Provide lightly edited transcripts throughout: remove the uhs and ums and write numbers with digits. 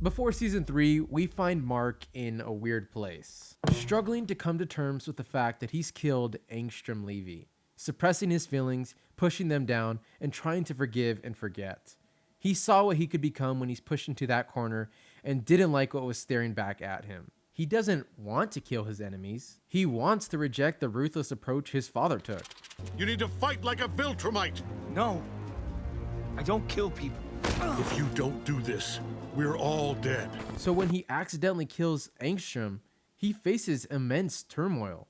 Before season 3, we find Mark in a weird place, struggling to come to terms with the fact that he's killed Angstrom Levy, suppressing his feelings, pushing them down, and trying to forgive and forget. He saw what he could become when he's pushed into that corner and didn't like what was staring back at him. He doesn't want to kill his enemies. He wants to reject the ruthless approach his father took. You need to fight like a Viltrumite! No, I don't kill people. If you don't do this, we're all dead. So when he accidentally kills Angstrom, he faces immense turmoil.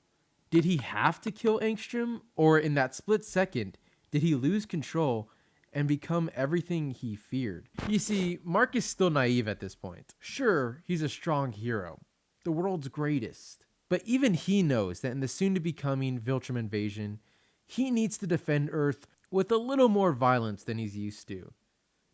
Did he have to kill Angstrom, or in that split second, did he lose control and become everything he feared? You see, Mark is still naive at this point. Sure, he's a strong hero, the world's greatest, but even he knows that in the soon-to-becoming Viltrum invasion, he needs to defend Earth with a little more violence than he's used to.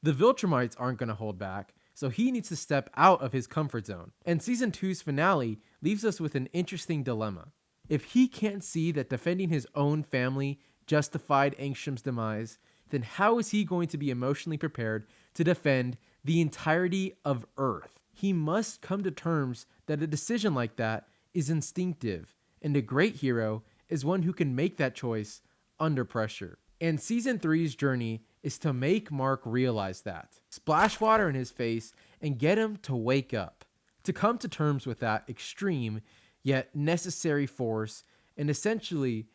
The Viltrumites aren't going to hold back, so he needs to step out of his comfort zone. And Season 2's finale leaves us with an interesting dilemma. If he can't see that defending his own family justified Angstrom's demise, then how is he going to be emotionally prepared to defend the entirety of Earth? He must come to terms that a decision like that is instinctive, and a great hero is one who can make that choice under pressure. And Season 3's journey is to make Mark realize that. Splash water in his face and get him to wake up. To come to terms with that extreme yet necessary force and essentially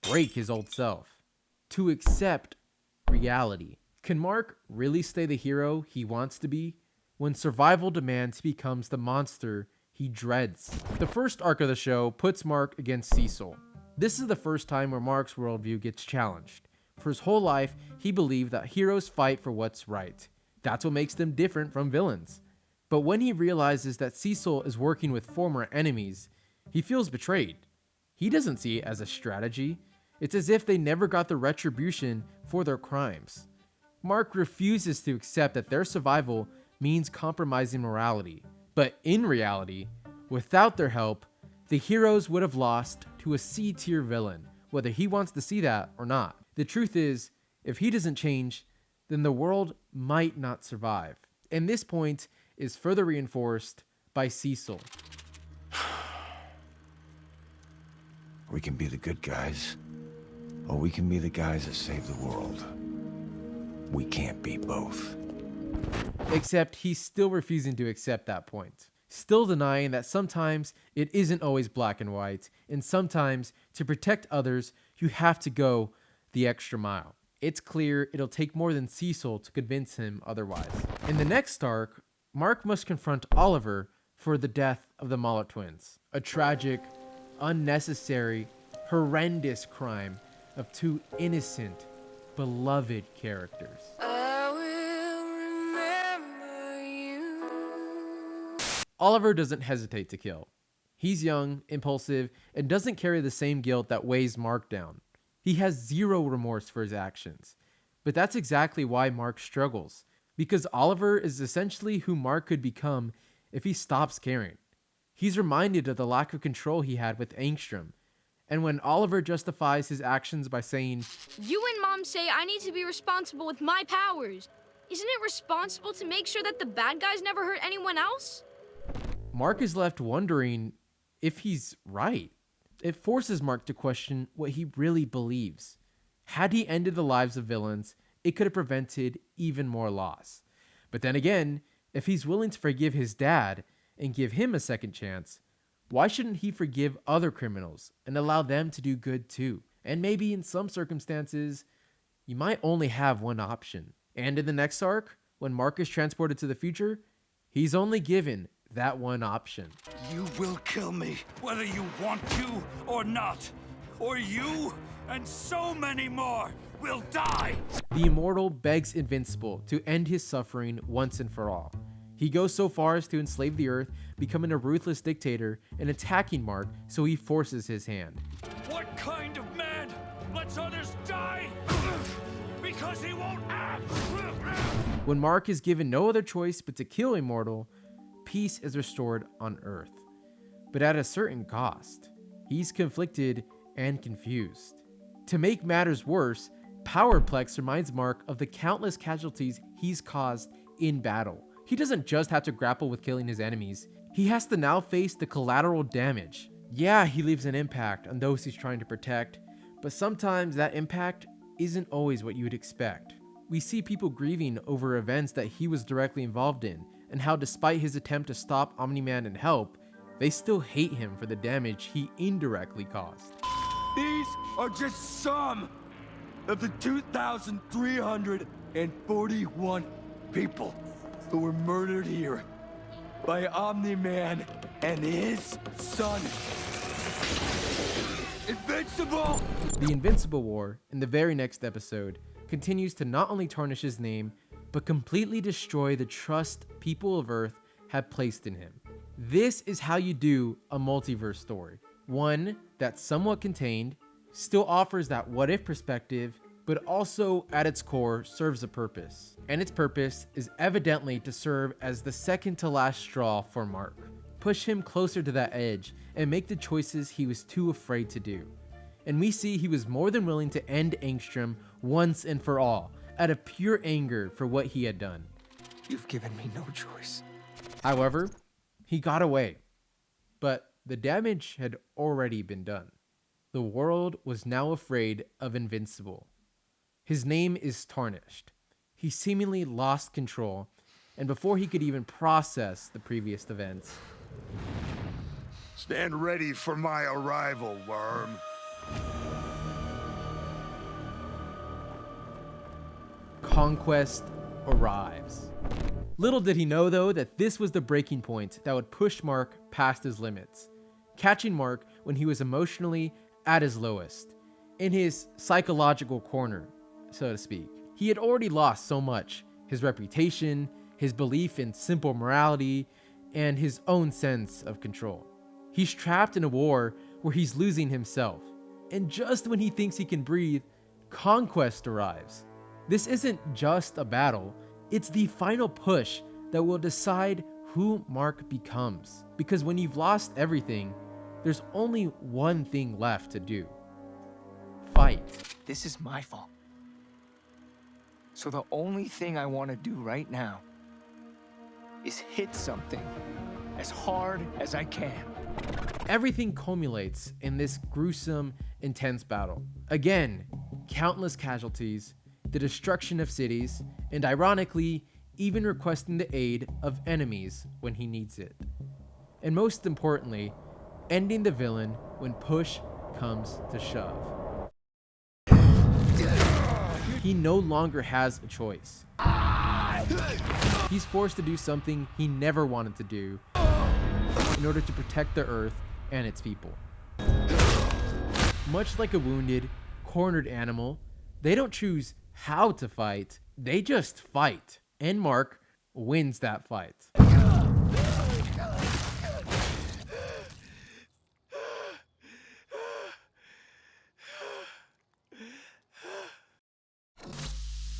break his old self. To accept reality. Can Mark really stay the hero he wants to be when survival demands he becomes the monster he dreads? The first arc of the show puts Mark against Cecil. This is the first time where Mark's worldview gets challenged. For his whole life, he believed that heroes fight for what's right. That's what makes them different from villains. But when he realizes that Cecil is working with former enemies, he feels betrayed. He doesn't see it as a strategy. It's as if they never got the retribution for their crimes. Mark refuses to accept that their survival means compromising morality. But in reality, without their help, the heroes would have lost to a C-tier villain, whether he wants to see that or not. The truth is, if he doesn't change, then the world might not survive. And this point is further reinforced by Cecil. We can be the good guys, or we can be the guys that save the world. We can't be both. Except he's still refusing to accept that point. Still denying that sometimes it isn't always black and white, and sometimes to protect others, you have to go the extra mile. It's clear it'll take more than Cecil to convince him otherwise. In the next arc, Mark must confront Oliver for the death of the Mallet twins. A tragic, unnecessary, horrendous crime of two innocent, beloved characters. Oliver doesn't hesitate to kill. He's young, impulsive, and doesn't carry the same guilt that weighs Mark down. He has zero remorse for his actions. But that's exactly why Mark struggles, because Oliver is essentially who Mark could become if he stops caring. He's reminded of the lack of control he had with Angstrom, and when Oliver justifies his actions by saying, "You and Mom say I need to be responsible with my powers. Isn't it responsible to make sure that the bad guys never hurt anyone else?" Mark is left wondering if he's right. It forces Mark to question what he really believes. Had he ended the lives of villains, it could have prevented even more loss. But then again, if he's willing to forgive his dad and give him a second chance, why shouldn't he forgive other criminals and allow them to do good too? And maybe in some circumstances, you might only have one option. And in the next arc, when Mark is transported to the future, he's only given that one option. You will kill me, whether you want to or not. Or you and so many more will die. The Immortal begs Invincible to end his suffering once and for all. He goes so far as to enslave the Earth, becoming a ruthless dictator and attacking Mark, so he forces his hand. What kind of man lets others die because he won't act? When Mark is given no other choice but to kill Immortal, peace is restored on Earth. But at a certain cost. He's conflicted and confused. To make matters worse, Powerplex reminds Mark of the countless casualties he's caused in battle. He doesn't just have to grapple with killing his enemies, he has to now face the collateral damage. Yeah, he leaves an impact on those he's trying to protect, but sometimes that impact isn't always what you would expect. We see people grieving over events that he was directly involved in, and how despite his attempt to stop Omni-Man and help, they still hate him for the damage he indirectly caused. These are just some of the 2,341 people who were murdered here by Omni-Man and his son. Invincible! The Invincible War, in the very next episode, continues to not only tarnish his name, but completely destroy the trust people of Earth had placed in him. This is how you do a multiverse story. One that's somewhat contained, still offers that what-if perspective, but also at its core serves a purpose. And its purpose is evidently to serve as the second to last straw for Mark. Push him closer to that edge and make the choices he was too afraid to do. And we see he was more than willing to end Angstrom once and for all, out of pure anger for what he had done. You've given me no choice. However, he got away. But the damage had already been done. The world was now afraid of Invincible. His name is tarnished. He seemingly lost control, and before he could even process the previous events, Stand ready for my arrival, worm. Conquest arrives. Little did he know, though, that this was the breaking point that would push Mark past his limits, catching Mark when he was emotionally at his lowest, in his psychological corner, so to speak. He had already lost so much: his reputation, his belief in simple morality, and his own sense of control. He's trapped in a war where he's losing himself, and just when he thinks he can breathe, Conquest arrives. This isn't just a battle, it's the final push that will decide who Mark becomes. Because when you've lost everything, there's only one thing left to do: fight. This is my fault. So the only thing I want to do right now is hit something as hard as I can. Everything culminates in this gruesome, intense battle. Again, countless casualties, the destruction of cities, and ironically, even requesting the aid of enemies when he needs it. And most importantly, ending the villain when push comes to shove. He no longer has a choice. He's forced to do something he never wanted to do in order to protect the Earth and its people. Much like a wounded, cornered animal, they don't choose how to fight, they just fight. And Mark wins that fight.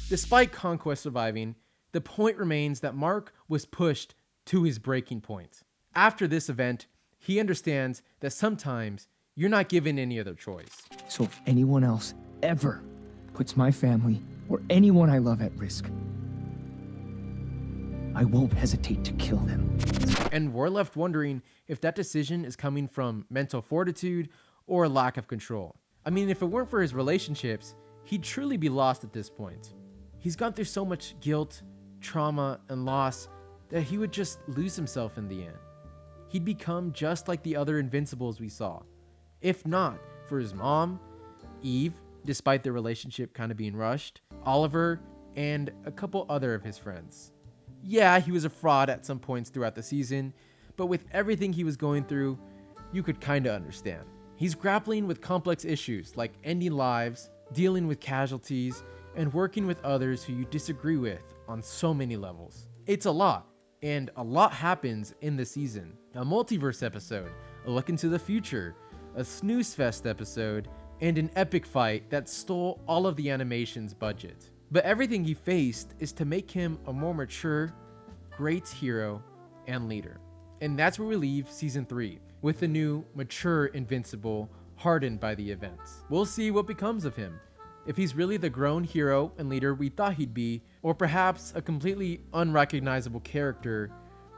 Despite Conquest surviving, the point remains that Mark was pushed to his breaking point. After this event, he understands that sometimes you're not given any other choice. So if anyone else ever puts my family or anyone I love at risk, I won't hesitate to kill them. And we're left wondering if that decision is coming from mental fortitude or a lack of control. I mean, if it weren't for his relationships, he'd truly be lost at this point. He's gone through so much guilt, trauma, and loss that he would just lose himself in the end. He'd become just like the other Invincibles we saw, if not for his mom, Eve, despite their relationship kind of being rushed, Oliver, and a couple other of his friends. Yeah, he was a fraud at some points throughout the season, but with everything he was going through, you could kind of understand. He's grappling with complex issues like ending lives, dealing with casualties, and working with others who you disagree with on so many levels. It's a lot, and a lot happens in the season. A multiverse episode, a look into the future, a snooze fest episode, and an epic fight that stole all of the animation's budget. But everything he faced is to make him a more mature, great hero and leader. And that's where we leave Season 3, with the new, mature Invincible hardened by the events. We'll see what becomes of him. if he's really the grown hero and leader we thought he'd be, or perhaps a completely unrecognizable character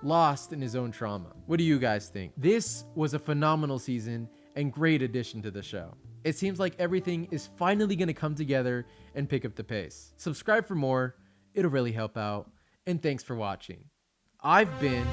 lost in his own trauma. What do you guys think? This was a phenomenal season and great addition to the show. It seems like everything is finally going to come together and pick up the pace. Subscribe for more, it'll really help out, and thanks for watching. I've been